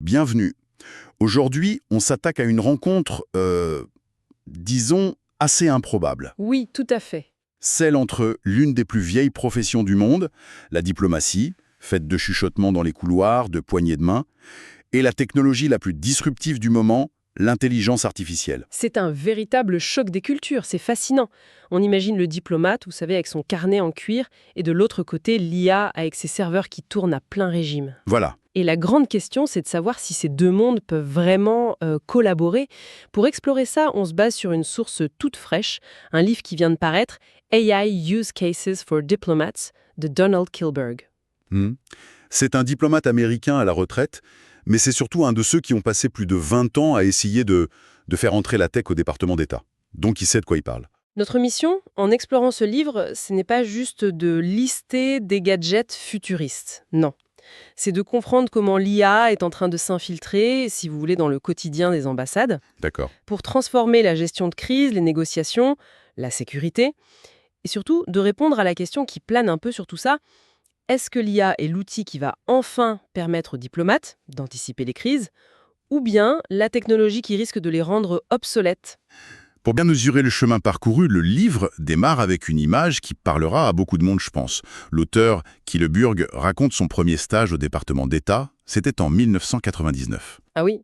Bienvenue. Aujourd'hui, on s'attaque à une rencontre, disons, assez improbable. Oui, tout à fait. Celle entre l'une des plus vieilles professions du monde, la diplomatie, faite de chuchotements dans les couloirs, de poignées de main, et la technologie la plus disruptive du moment, l'intelligence artificielle. C'est un véritable choc des cultures, c'est fascinant. On imagine le diplomate, vous savez, avec son carnet en cuir, et de l'autre côté, l'IA avec ses serveurs qui tournent à plein régime. Voilà. Et la grande question, c'est de savoir si ces deux mondes peuvent vraiment collaborer. Pour explorer ça, on se base sur une source toute fraîche, un livre qui vient de paraître, AI Use Cases for Diplomats, de Donald Kilberg. C'est un diplomate américain à la retraite, mais c'est surtout un de ceux qui ont passé plus de 20 ans à essayer de faire entrer la tech au département d'État. Donc il sait de quoi il parle. Notre mission, en explorant ce livre, ce n'est pas juste de lister des gadgets futuristes, non. C'est de comprendre comment l'IA est en train de s'infiltrer, si vous voulez, dans le quotidien des ambassades, D'accord. pour transformer la gestion de crise, les négociations, la sécurité, et surtout de répondre à la question qui plane un peu sur tout ça. Est-ce que l'IA est l'outil qui va enfin permettre aux diplomates d'anticiper les crises, ou bien la technologie qui risque de les rendre obsolètes? Pour bien mesurer le chemin parcouru, le livre démarre avec une image qui parlera à beaucoup de monde, je pense. L'auteur, Kilberg, raconte son premier stage au département d'État. C'était en 1999. Ah oui.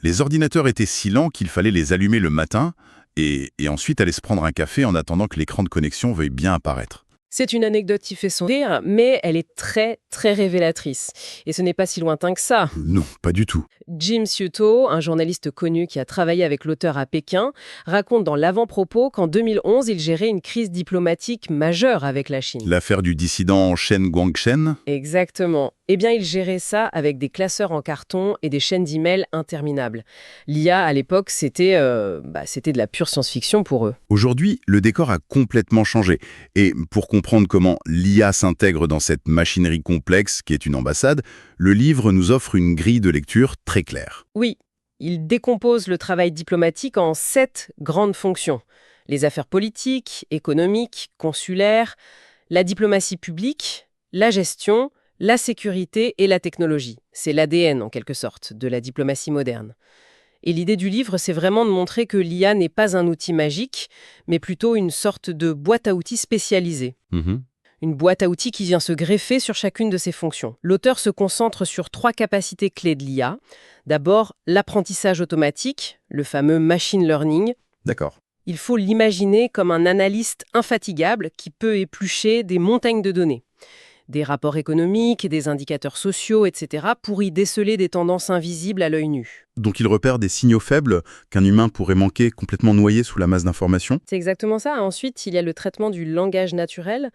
Les ordinateurs étaient si lents qu'il fallait les allumer le matin et ensuite aller se prendre un café en attendant que l'écran de connexion veuille bien apparaître. C'est une anecdote qui fait sourire, mais elle est très, très révélatrice. Et ce n'est pas si lointain que ça. Non, pas du tout. Jim Ciuto, un journaliste connu qui a travaillé avec l'auteur à Pékin, raconte dans l'avant-propos qu'en 2011, il gérait une crise diplomatique majeure avec la Chine. L'affaire du dissident Chen Guangchen. Exactement. Eh bien, il gérait ça avec des classeurs en carton et des chaînes d'emails interminables. L'IA, à l'époque, c'était de la pure science-fiction pour eux. Aujourd'hui, le décor a complètement changé. Et pour comprendre comment l'IA s'intègre dans cette machinerie complexe qui est une ambassade, le livre nous offre une grille de lecture très claire. Oui, il décompose le travail diplomatique en 7 grandes fonctions. Les affaires politiques, économiques, consulaires, la diplomatie publique, la gestion, la sécurité et la technologie. C'est l'ADN, en quelque sorte, de la diplomatie moderne. Et l'idée du livre, c'est vraiment de montrer que l'IA n'est pas un outil magique, mais plutôt une sorte de boîte à outils spécialisée. Une boîte à outils qui vient se greffer sur chacune de ses fonctions. L'auteur se concentre sur 3 capacités clés de l'IA. D'abord, l'apprentissage automatique, le fameux machine learning. D'accord. Il faut l'imaginer comme un analyste infatigable qui peut éplucher des montagnes de données, des rapports économiques, des indicateurs sociaux, etc., pour y déceler des tendances invisibles à l'œil nu. Donc il repère des signaux faibles qu'un humain pourrait manquer, complètement noyé sous la masse d'informations. C'est exactement ça. Ensuite, il y a le traitement du langage naturel.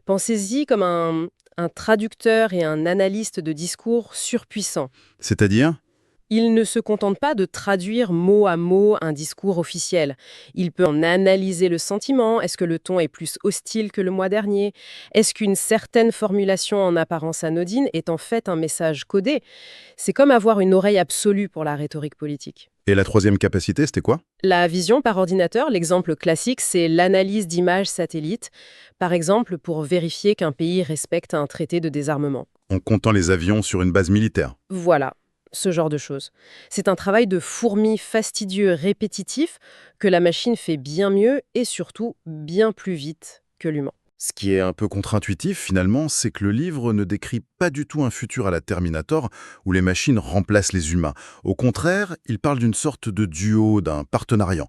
Pensez-y comme un traducteur et un analyste de discours surpuissant. C'est-à-dire ? Il ne se contente pas de traduire mot à mot un discours officiel. Il peut en analyser le sentiment. Est-ce que le ton est plus hostile que le mois dernier? Est-ce qu'une certaine formulation en apparence anodine est en fait un message codé? C'est comme avoir une oreille absolue pour la rhétorique politique. Et la troisième capacité, c'était quoi ? La vision par ordinateur, l'exemple classique, c'est l'analyse d'images satellites, par exemple pour vérifier qu'un pays respecte un traité de désarmement. En comptant les avions sur une base militaire. Voilà. Ce genre de choses. C'est un travail de fourmi fastidieux, répétitif, que la machine fait bien mieux et surtout bien plus vite que l'humain. Ce qui est un peu contre-intuitif finalement, c'est que le livre ne décrit pas du tout un futur à la Terminator où les machines remplacent les humains. Au contraire, il parle d'une sorte de duo, d'un partenariat.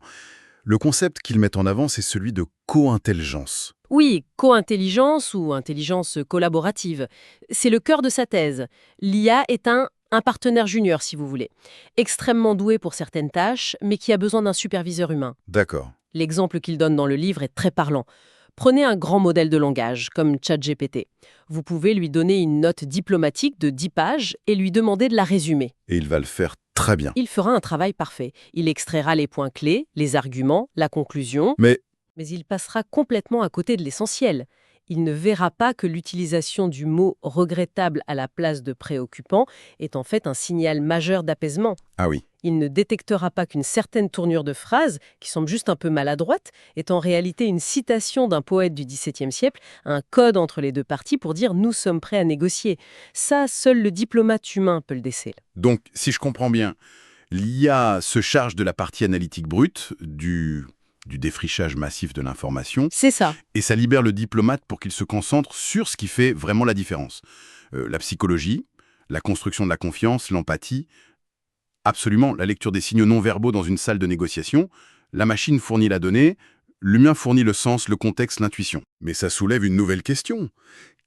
Le concept qu'il met en avant, c'est celui de co-intelligence. Oui, co-intelligence ou intelligence collaborative. C'est le cœur de sa thèse. L'IA est un partenaire junior, si vous voulez. Extrêmement doué pour certaines tâches, mais qui a besoin d'un superviseur humain. D'accord. L'exemple qu'il donne dans le livre est très parlant. Prenez un grand modèle de langage, comme ChatGPT. Vous pouvez lui donner une note diplomatique de 10 pages et lui demander de la résumer. Et il va le faire très bien. Il fera un travail parfait. Il extraira les points clés, les arguments, la conclusion, Mais il passera complètement à côté de l'essentiel. Il ne verra pas que l'utilisation du mot « regrettable » à la place de « préoccupant » est en fait un signal majeur d'apaisement. ah oui. Il ne détectera pas qu'une certaine tournure de phrase, qui semble juste un peu maladroite, est en réalité une citation d'un poète du XVIIe siècle, un code entre les deux parties pour dire « nous sommes prêts à négocier ». Ça, seul le diplomate humain peut le déceler. Donc, si je comprends bien, l'IA se charge de la partie analytique brute, du défrichage massif de l'information, C'est ça. et ça libère le diplomate pour qu'il se concentre sur ce qui fait vraiment la différence. La psychologie, la construction de la confiance, l'empathie, absolument la lecture des signaux non verbaux dans une salle de négociation. La machine fournit la donnée, l'humain fournit le sens, le contexte, l'intuition. Mais ça soulève une nouvelle question.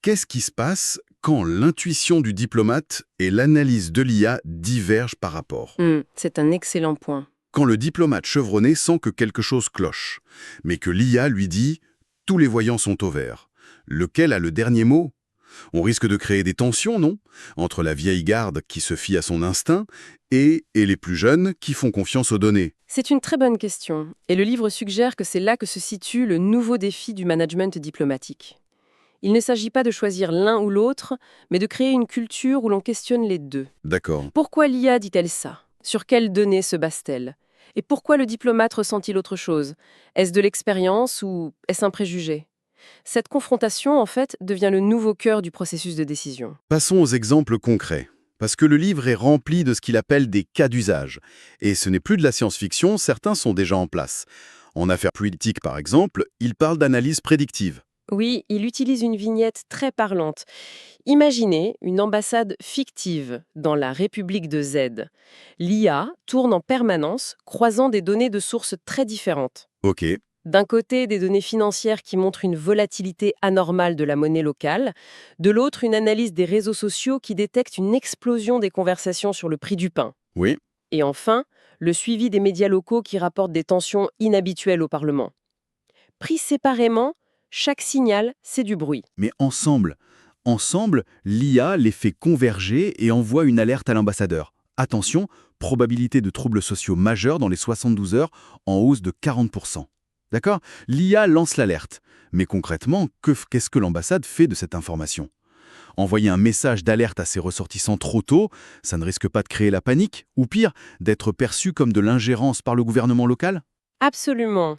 Qu'est-ce qui se passe quand l'intuition du diplomate et l'analyse de l'IA divergent par rapport? C'est un excellent point. Quand le diplomate chevronné sent que quelque chose cloche, mais que l'IA lui dit « tous les voyants sont au vert ». Lequel a le dernier mot? On risque de créer des tensions, non? Entre la vieille garde qui se fie à son instinct et les plus jeunes qui font confiance aux données. C'est une très bonne question. Et le livre suggère que c'est là que se situe le nouveau défi du management diplomatique. Il ne s'agit pas de choisir l'un ou l'autre, mais de créer une culture où l'on questionne les deux. D'accord. Pourquoi l'IA dit-elle ça? Sur quelles données se base-t-elle? Et pourquoi le diplomate ressent-il autre chose? Est-ce de l'expérience ou est-ce un préjugé? Cette confrontation, en fait, devient le nouveau cœur du processus de décision. Passons aux exemples concrets. Parce que le livre est rempli de ce qu'il appelle des cas d'usage. Et ce n'est plus de la science-fiction, certains sont déjà en place. En affaires politiques, par exemple, il parle d'analyse prédictive. Oui, il utilise une vignette très parlante. Imaginez une ambassade fictive dans la République de Z. L'IA tourne en permanence, croisant des données de sources très différentes. Ok. D'un côté, des données financières qui montrent une volatilité anormale de la monnaie locale. De l'autre, une analyse des réseaux sociaux qui détecte une explosion des conversations sur le prix du pain. Oui. Et enfin, le suivi des médias locaux qui rapportent des tensions inhabituelles au Parlement. Pris séparément, chaque signal, c'est du bruit. Mais ensemble, l'IA les fait converger et envoie une alerte à l'ambassadeur. Attention, probabilité de troubles sociaux majeurs dans les 72 heures en hausse de 40%. D'accord? L'IA lance l'alerte. Mais concrètement, qu'est-ce que l'ambassade fait de cette information? Envoyer un message d'alerte à ses ressortissants trop tôt, ça ne risque pas de créer la panique, ou pire, d'être perçu comme de l'ingérence par le gouvernement local? Absolument.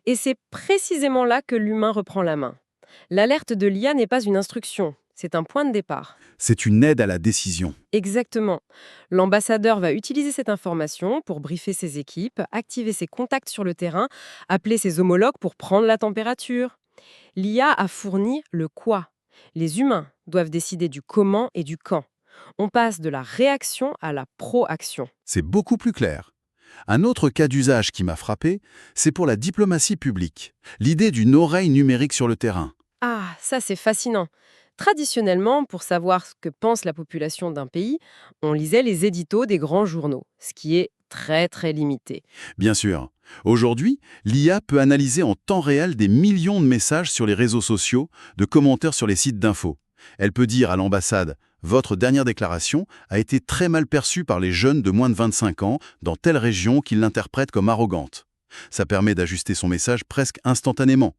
Et c'est précisément là que l'humain reprend la main. L'alerte de l'IA n'est pas une instruction, c'est un point de départ. C'est une aide à la décision. Exactement. L'ambassadeur va utiliser cette information pour briefer ses équipes, activer ses contacts sur le terrain, appeler ses homologues pour prendre la température. L'IA a fourni le quoi. Les humains doivent décider du comment et du quand. On passe de la réaction à la proaction. C'est beaucoup plus clair. Un autre cas d'usage qui m'a frappé, c'est pour la diplomatie publique. L'idée d'une oreille numérique sur le terrain. Ah, ça c'est fascinant. Traditionnellement, pour savoir ce que pense la population d'un pays, on lisait les éditos des grands journaux, ce qui est très très limité. Bien sûr. Aujourd'hui, l'IA peut analyser en temps réel des millions de messages sur les réseaux sociaux, de commentaires sur les sites d'infos. Elle peut dire à l'ambassade « Votre dernière déclaration a été très mal perçue par les jeunes de moins de 25 ans dans telle région qui l'interprètent comme arrogante ». Ça permet d'ajuster son message presque instantanément.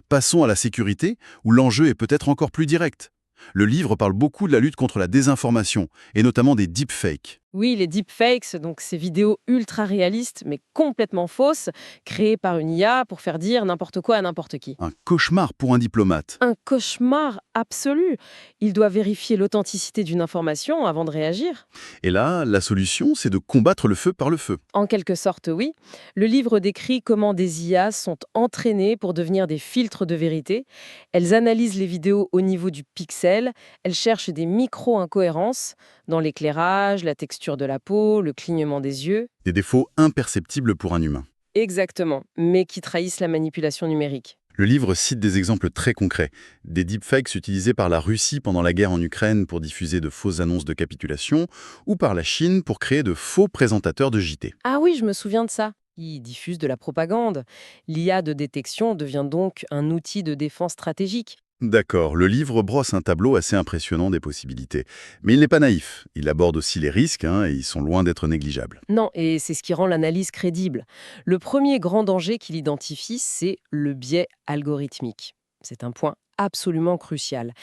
Passons à la sécurité, où l'enjeu est peut-être encore plus direct. Le livre parle beaucoup de la lutte contre la désinformation, et notamment des deepfakes. Oui, les deepfakes, donc ces vidéos ultra réalistes mais complètement fausses, créées par une IA pour faire dire n'importe quoi à n'importe qui. Un cauchemar pour un diplomate. Un cauchemar absolu. Il doit vérifier l'authenticité d'une information avant de réagir. Et là, la solution, c'est de combattre le feu par le feu. En quelque sorte, oui. Le livre décrit comment des IA sont entraînées pour devenir des filtres de vérité. Elles analysent les vidéos au niveau du pixel. Elles cherchent des micro-incohérences dans l'éclairage, la texture de la peau, le clignement des yeux. Des défauts imperceptibles pour un humain. Exactement, mais qui trahissent la manipulation numérique. Le livre cite des exemples très concrets. Des deepfakes utilisés par la Russie pendant la guerre en Ukraine pour diffuser de fausses annonces de capitulation, ou par la Chine pour créer de faux présentateurs de JT. Ah oui, je me souviens de ça. Ils diffusent de la propagande. L'IA de détection devient donc un outil de défense stratégique. D'accord, le livre brosse un tableau assez impressionnant des possibilités. Mais il n'est pas naïf. Il aborde aussi les risques, et ils sont loin d'être négligeables. Non, et c'est ce qui rend l'analyse crédible. Le premier grand danger qu'il identifie, c'est le biais algorithmique. C'est un point absolument crucial.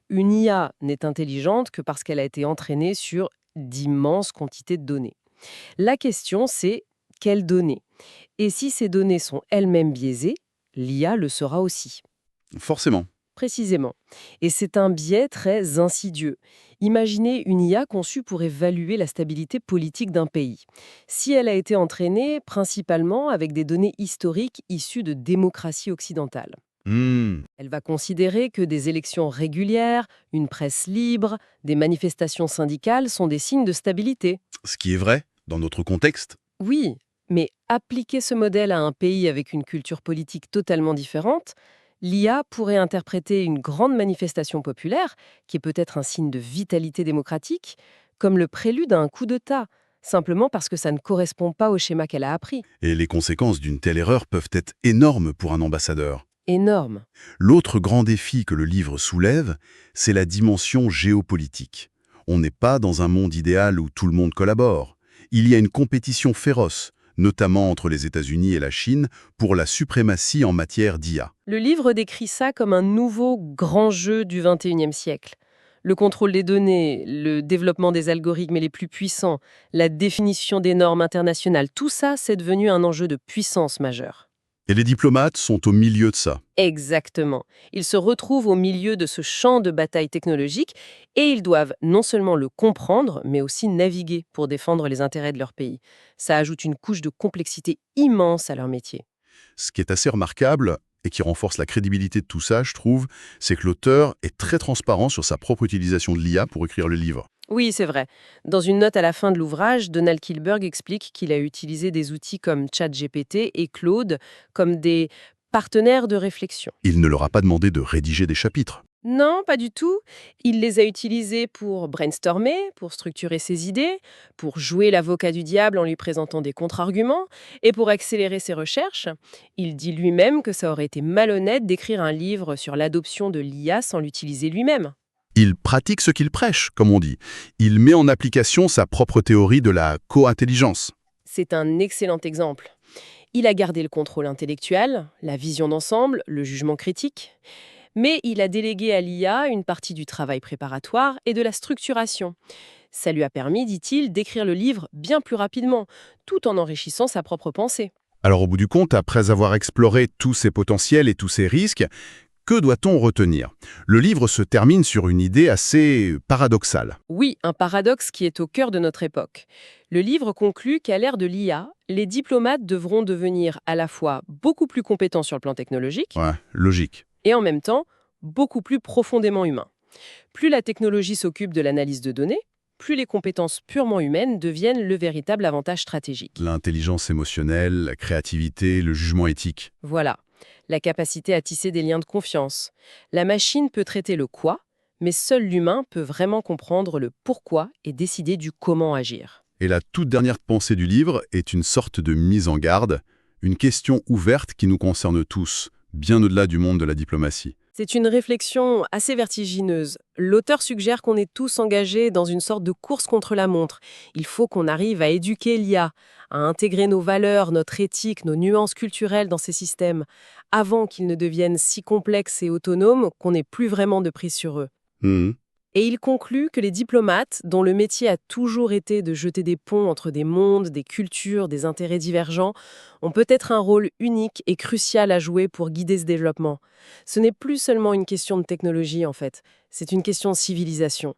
Une IA n'est intelligente que parce qu'elle a été entraînée sur d'immenses quantités de données. La question, c'est quelles données? Et si ces données sont elles-mêmes biaisées, l'IA le sera aussi. Forcément. Précisément. Et c'est un biais très insidieux. Imaginez une IA conçue pour évaluer la stabilité politique d'un pays. Si elle a été entraînée principalement avec des données historiques issues de démocraties occidentales, Hmm. elle va considérer que des élections régulières, une presse libre, des manifestations syndicales sont des signes de stabilité. Ce qui est vrai, dans notre contexte. Oui, mais appliquer ce modèle à un pays avec une culture politique totalement différente, l'IA pourrait interpréter une grande manifestation populaire, qui est peut-être un signe de vitalité démocratique, comme le prélude à un coup d'État, simplement parce que ça ne correspond pas au schéma qu'elle a appris. Et les conséquences d'une telle erreur peuvent être énormes pour un ambassadeur. Énorme. L'autre grand défi que le livre soulève, c'est la dimension géopolitique. On n'est pas dans un monde idéal où tout le monde collabore. Il y a une compétition féroce, notamment entre les États-Unis et la Chine, pour la suprématie en matière d'IA. Le livre décrit ça comme un nouveau grand jeu du XXIe siècle. Le contrôle des données, le développement des algorithmes les plus puissants, la définition des normes internationales, tout ça, c'est devenu un enjeu de puissance majeure. Et les diplomates sont au milieu de ça. Exactement. Ils se retrouvent au milieu de ce champ de bataille technologique et ils doivent non seulement le comprendre, mais aussi naviguer pour défendre les intérêts de leur pays. Ça ajoute une couche de complexité immense à leur métier. Ce qui est assez remarquable, et qui renforce la crédibilité de tout ça, je trouve, c'est que l'auteur est très transparent sur sa propre utilisation de l'IA pour écrire le livre. Oui, c'est vrai. Dans une note à la fin de l'ouvrage, Donald Kilberg explique qu'il a utilisé des outils comme ChatGPT et Claude comme des partenaires de réflexion. Il ne leur a pas demandé de rédiger des chapitres. Non, pas du tout. Il les a utilisés pour brainstormer, pour structurer ses idées, pour jouer l'avocat du diable en lui présentant des contre-arguments et pour accélérer ses recherches. Il dit lui-même que ça aurait été malhonnête d'écrire un livre sur l'adoption de l'IA sans l'utiliser lui-même. Il pratique ce qu'il prêche, comme on dit. Il met en application sa propre théorie de la co-intelligence. C'est un excellent exemple. Il a gardé le contrôle intellectuel, la vision d'ensemble, le jugement critique. Mais il a délégué à l'IA une partie du travail préparatoire et de la structuration. Ça lui a permis, dit-il, d'écrire le livre bien plus rapidement, tout en enrichissant sa propre pensée. Alors au bout du compte, après avoir exploré tous ces potentiels et tous ces risques, que doit-on retenir? Le livre se termine sur une idée assez paradoxale. Oui, un paradoxe qui est au cœur de notre époque. Le livre conclut qu'à l'ère de l'IA, les diplomates devront devenir à la fois beaucoup plus compétents sur le plan technologique Ouais, logique. et en même temps beaucoup plus profondément humains. Plus la technologie s'occupe de l'analyse de données, plus les compétences purement humaines deviennent le véritable avantage stratégique. L'intelligence émotionnelle, la créativité, le jugement éthique. Voilà, la capacité à tisser des liens de confiance. La machine peut traiter le quoi, mais seul l'humain peut vraiment comprendre le pourquoi et décider du comment agir. Et la toute dernière pensée du livre est une sorte de mise en garde, une question ouverte qui nous concerne tous, bien au-delà du monde de la diplomatie. C'est une réflexion assez vertigineuse. L'auteur suggère qu'on est tous engagés dans une sorte de course contre la montre. Il faut qu'on arrive à éduquer l'IA, à intégrer nos valeurs, notre éthique, nos nuances culturelles dans ces systèmes, avant qu'ils ne deviennent si complexes et autonomes qu'on n'ait plus vraiment de prise sur eux. Mhm. Et il conclut que les diplomates, dont le métier a toujours été de jeter des ponts entre des mondes, des cultures, des intérêts divergents, ont peut-être un rôle unique et crucial à jouer pour guider ce développement. Ce n'est plus seulement une question de technologie, en fait, c'est une question de civilisation.